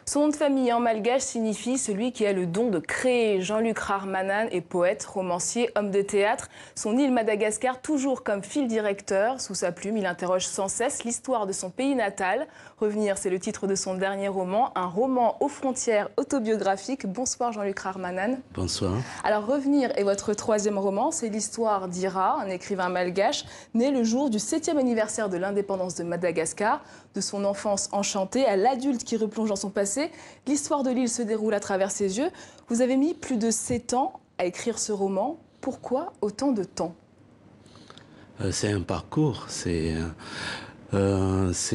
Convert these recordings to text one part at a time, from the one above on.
Son nom de famille en malgache signifie celui qui a le don de créer. Jean-Luc Rarmanan est poète, romancier, homme de théâtre. Son île Madagascar, toujours comme fil directeur. Sous sa plume, il interroge sans cesse l'histoire de son pays natal. Revenir, c'est le titre de son dernier roman, un roman aux frontières autobiographiques. Bonsoir Jean-Luc Rarmanan. Bonsoir. Alors Revenir est votre troisième roman, c'est l'histoire d'Ira, un écrivain malgache, né le jour du 7e anniversaire de l'indépendance de Madagascar. De son enfance enchantée à l'adulte qui replonge dans son passé, l'histoire de l'île se déroule à travers ses yeux. Vous avez mis plus de 7 ans à écrire ce roman. Pourquoi autant de temps? C'est un parcours, c'est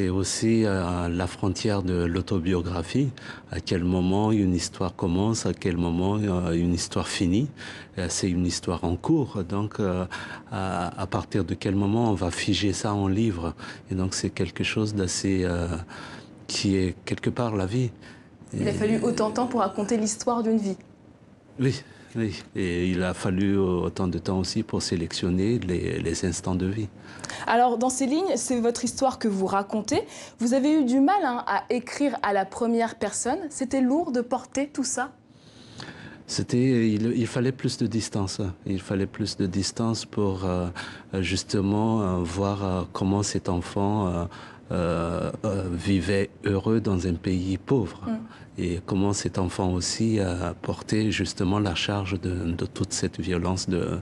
aussi la frontière de l'autobiographie. À quel moment une histoire commence, à quel moment une histoire finit. C'est une histoire en cours, donc à partir de quel moment on va figer ça en livre. Et donc c'est quelque chose d'assez qui est quelque part la vie. Il a fallu autant de temps pour raconter l'histoire d'une vie. Oui, oui. Et il a fallu autant de temps aussi pour sélectionner les instants de vie. Alors, dans ces lignes, c'est votre histoire que vous racontez. Vous avez eu du mal à écrire à la première personne. C'était lourd de porter tout ça? Il fallait plus de distance. Il fallait plus de distance pour justement voir comment cet enfant vivait heureux dans un pays pauvre. Et comment cet enfant aussi a porté justement la charge de toute cette violence de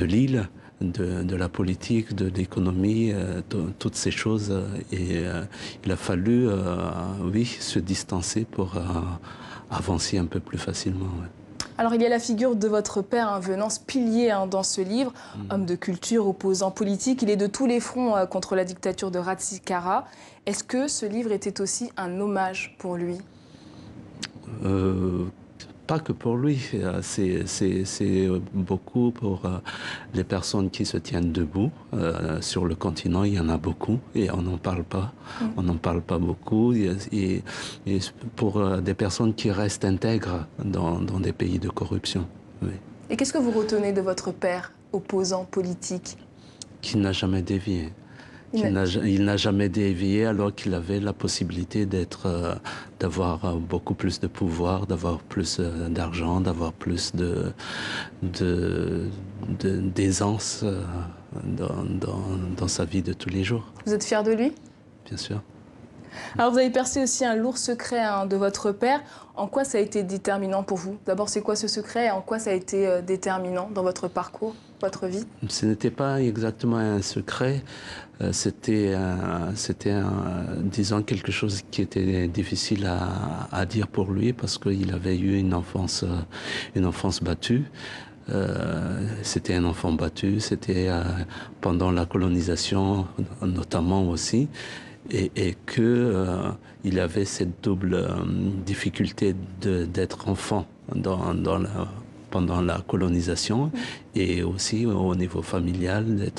l'île, de la politique, de l'économie, toutes ces choses. Et il a fallu, oui, se distancer pour avancer un peu plus facilement. Ouais. Alors, il y a la figure de votre père, Venance, pilier dans ce livre, homme de culture, opposant politique. Il est de tous les fronts contre la dictature de Ratsikara. Est-ce que ce livre était aussi un hommage pour lui? Pas que pour lui, c'est beaucoup pour les personnes qui se tiennent debout. Sur le continent, il y en a beaucoup et on n'en parle pas. On n'en parle pas beaucoup. Et pour des personnes qui restent intègres dans des pays de corruption. Oui. Et qu'est-ce que vous retenez de votre père, opposant politique? Qui n'a jamais dévié. Il n'a jamais dévié alors qu'il avait la possibilité d'avoir beaucoup plus de pouvoir, d'avoir plus d'argent, d'avoir plus d'aisance dans sa vie de tous les jours. Vous êtes fier de lui? Bien sûr. Alors vous avez percé aussi un lourd secret de votre père. En quoi ça a été déterminant pour vous? D'abord, c'est quoi ce secret et en quoi ça a été déterminant dans votre parcours, votre vie? Ce n'était pas exactement un secret. C'était, disons, quelque chose qui était difficile à dire pour lui parce qu'il avait eu une enfance battue. C'était un enfant battu, c'était pendant la colonisation notamment aussi. Et il avait cette double difficulté d'être enfant pendant la colonisation et aussi au niveau familial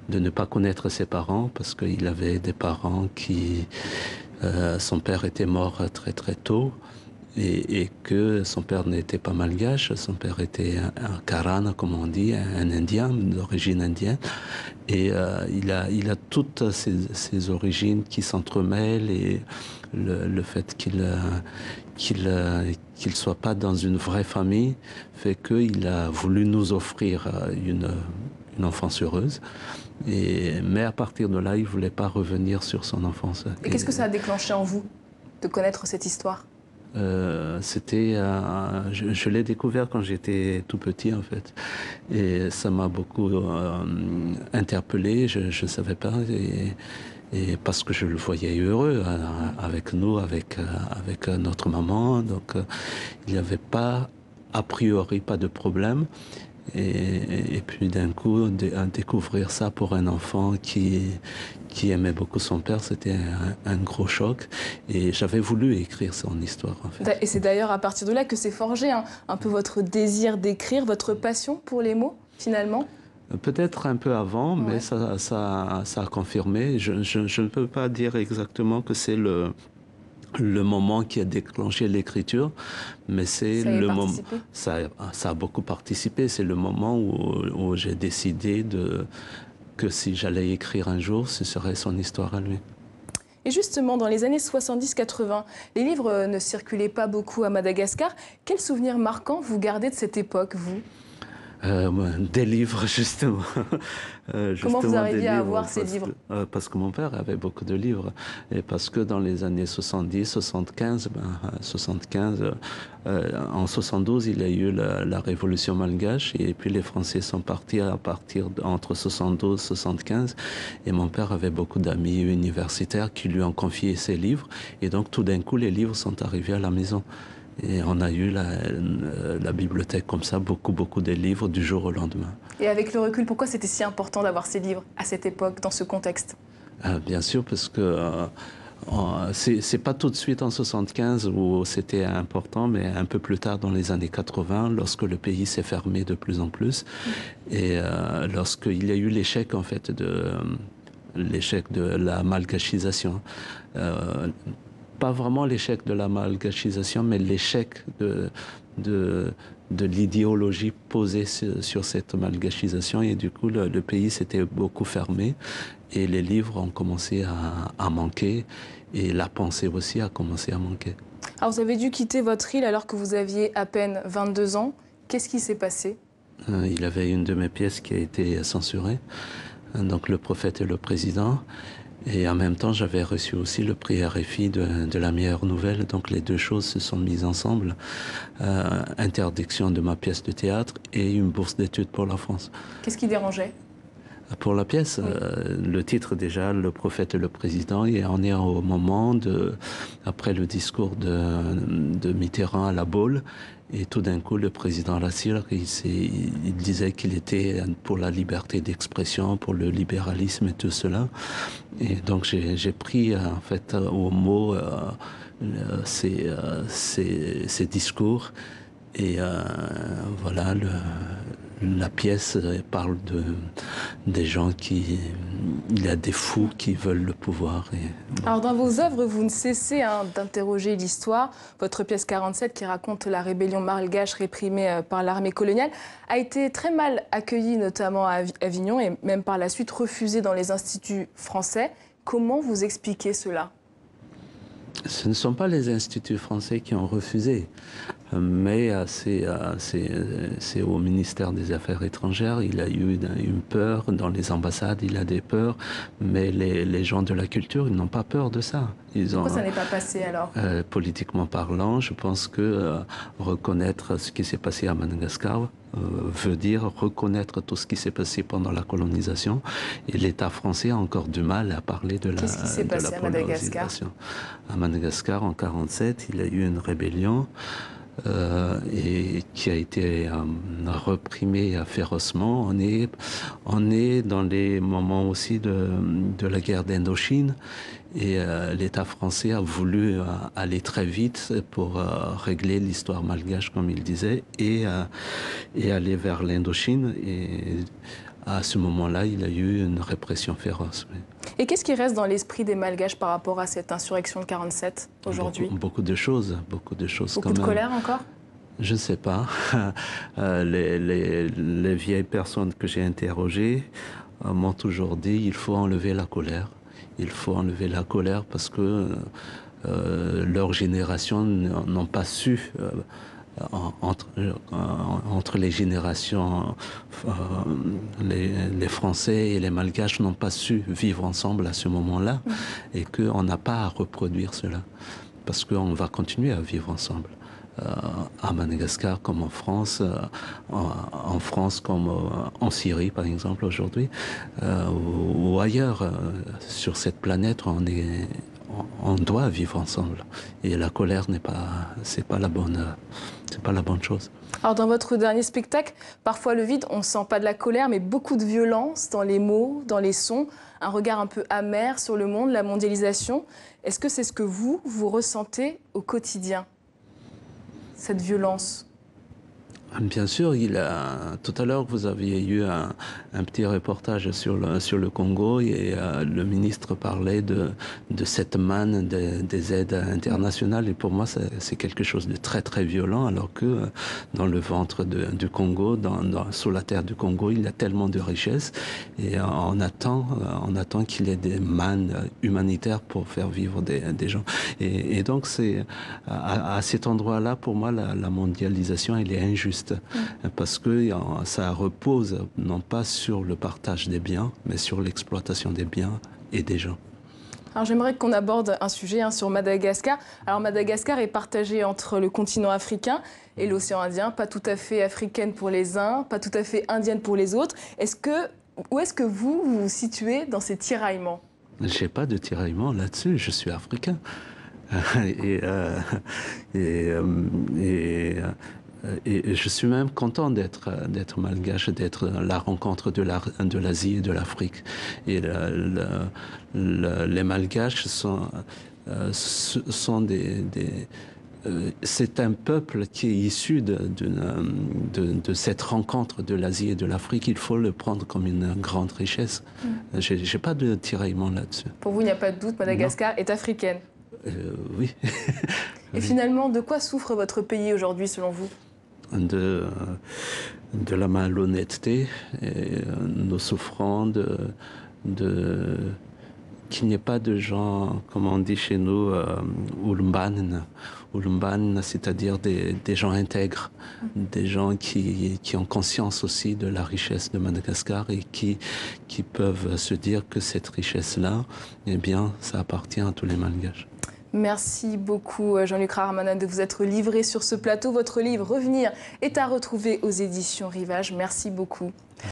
de ne pas connaître ses parents parce qu'il avait des parents qui... son père était mort très très tôt et que son père n'était pas malgache, son père était un Karana, comme on dit, un Indien d'origine indienne. Et il a toutes ces origines qui s'entremêlent et le fait qu'il soit pas dans une vraie famille fait qu'il a voulu nous offrir une enfance heureuse. Mais à partir de là, il voulait pas revenir sur son enfance. Et qu'est-ce que ça a déclenché en vous de connaître cette histoire? Je l'ai découvert quand j'étais tout petit en fait et ça m'a beaucoup interpellé, je ne savais pas et parce que je le voyais heureux avec nous, avec notre maman, donc il n'y avait pas a priori pas de problème. Et puis d'un coup, découvrir ça pour un enfant qui aimait beaucoup son père, c'était un gros choc. Et j'avais voulu écrire son histoire, en fait. Et c'est d'ailleurs à partir de là que s'est forgé un peu votre désir d'écrire, votre passion pour les mots, finalement? Peut-être un peu avant, mais ça a confirmé. Je ne peux pas dire exactement que c'est le moment qui a déclenché l'écriture, mais c'est le moment. Ça a beaucoup participé. C'est le moment où j'ai décidé que si j'allais écrire un jour, ce serait son histoire à lui. Et justement, dans les années 70-80, les livres ne circulaient pas beaucoup à Madagascar. Quel souvenir marquant vous gardez de cette époque, vous? Des livres, justement. Comment vous Justement, des arriviez à livres, avoir ces livres? parce que mon père avait beaucoup de livres. Et parce que dans les années 70, 75, en 72, il y a eu la révolution malgache. Et puis les Français sont partis à partir entre 72 et 75. Et mon père avait beaucoup d'amis universitaires qui lui ont confié ses livres. Et donc, tout d'un coup, les livres sont arrivés à la maison. Et on a eu la bibliothèque comme ça, beaucoup de livres du jour au lendemain. Et avec le recul, pourquoi c'était si important d'avoir ces livres à cette époque, dans ce contexte? Bien sûr, parce que c'est pas tout de suite en 75 où c'était important, mais un peu plus tard dans les années 80, lorsque le pays s'est fermé de plus en plus, et lorsqu'il y a eu l'échec en fait l'échec de la malgachisation. Pas vraiment l'échec de la malgachisation, mais l'échec de l'idéologie posée sur cette malgachisation. Et du coup, le pays s'était beaucoup fermé et les livres ont commencé à manquer et la pensée aussi a commencé à manquer. Alors, vous avez dû quitter votre île alors que vous aviez à peine 22 ans. Qu'est-ce qui s'est passé? Il avait une de mes pièces qui a été censurée, donc Le Prophète et le Président. Et en même temps, j'avais reçu aussi le prix RFI de la meilleure nouvelle. Donc les deux choses se sont mises ensemble. Interdiction de ma pièce de théâtre et une bourse d'études pour la France. Qu'est-ce qui dérangeait? Pour la pièce, Oui. le titre déjà, Le Prophète et le Président, et on est au moment après le discours de Mitterrand à la Baule, et tout d'un coup, le président Lassire, il disait qu'il était pour la liberté d'expression, pour le libéralisme et tout cela. Et donc j'ai pris en fait au mot ces discours. Et voilà, la pièce parle des gens il y a des fous qui veulent le pouvoir. Et, bon. Alors, dans vos œuvres, vous ne cessez d'interroger l'histoire. Votre pièce 47, qui raconte la rébellion malgache réprimée par l'armée coloniale, a été très mal accueillie, notamment à Avignon, et même par la suite refusée dans les instituts français. Comment vous expliquez cela? Ce ne sont pas les instituts français qui ont refusé, mais c'est au ministère des Affaires étrangères. Il a eu une peur, dans les ambassades, il a des peurs, mais les gens de la culture, ils n'ont pas peur de ça. Pourquoi ça n'est pas passé alors? Politiquement parlant, je pense que reconnaître ce qui s'est passé à Madagascar veut dire reconnaître tout ce qui s'est passé pendant la colonisation. Et l'État français a encore du mal à parler de la Qu'est-ce qui s'est passé à Madagascar? À Madagascar, en 1947, il y a eu une rébellion et qui a été reprimée férocement. On est dans les moments aussi de la guerre d'Indochine. Et l'État français a voulu aller très vite pour régler l'histoire malgache, comme il disait, et aller vers l'Indochine. Et à ce moment-là, il y a eu une répression féroce. Oui. Et qu'est-ce qui reste dans l'esprit des Malgaches par rapport à cette insurrection de 47 aujourd'hui? Beaucoup de choses. Beaucoup de colère encore? Je ne sais pas. Les vieilles personnes que j'ai interrogées m'ont toujours dit il faut enlever la colère. Il faut enlever la colère parce que leur génération n'ont pas su, entre les générations, les Français et les Malgaches n'ont pas su vivre ensemble à ce moment-là et qu'on n'a pas à reproduire cela parce qu'on va continuer à vivre ensemble. À Madagascar comme en France, en France comme en Syrie par exemple aujourd'hui, ou ailleurs sur cette planète, on doit vivre ensemble. Et la colère c'est pas la bonne chose. Alors dans votre dernier spectacle, parfois le vide, on ne sent pas de la colère, mais beaucoup de violence dans les mots, dans les sons, un regard un peu amer sur le monde, la mondialisation. Est-ce que c'est ce que vous ressentez au quotidien, cette violence? Bien sûr, tout à l'heure, vous aviez eu un petit reportage sur le Congo et le ministre parlait de cette manne des aides internationales. Et pour moi, c'est quelque chose de très, très violent, alors que dans le ventre du Congo, sous la terre du Congo, il y a tellement de richesses. Et on attend qu'il y ait des mannes humanitaires pour faire vivre des gens. Et donc, c'est à cet endroit-là, pour moi, la mondialisation, elle est injuste. Parce que ça repose non pas sur le partage des biens, mais sur l'exploitation des biens et des gens. Alors j'aimerais qu'on aborde un sujet sur Madagascar. Alors Madagascar est partagé entre le continent africain et l'océan Indien, pas tout à fait africaine pour les uns, pas tout à fait indienne pour les autres. Où est-ce que vous vous situez dans ces tiraillements? Je n'ai pas de tiraillement là-dessus, je suis africain. Et je suis même content d'être malgache, d'être la rencontre de l'Asie et de l'Afrique. Et les malgaches c'est un peuple qui est issu de cette rencontre de l'Asie et de l'Afrique. Il faut le prendre comme une grande richesse. J'ai pas de tiraillement là-dessus. Pour vous, il n'y a pas de doute, Madagascar est africaine. Oui. Et finalement, de quoi souffre votre pays aujourd'hui, selon vous? De la malhonnêteté, et nous souffrons qu'il n'y ait pas de gens, comme on dit chez nous, ulumban, c'est-à-dire des gens intègres, des gens qui ont conscience aussi de la richesse de Madagascar et qui peuvent se dire que cette richesse-là, eh bien, ça appartient à tous les Malgaches. Merci beaucoup Jean-Luc Rarmanin de vous être livré sur ce plateau. Votre livre « Revenir » est à retrouver aux éditions Rivage. Merci beaucoup.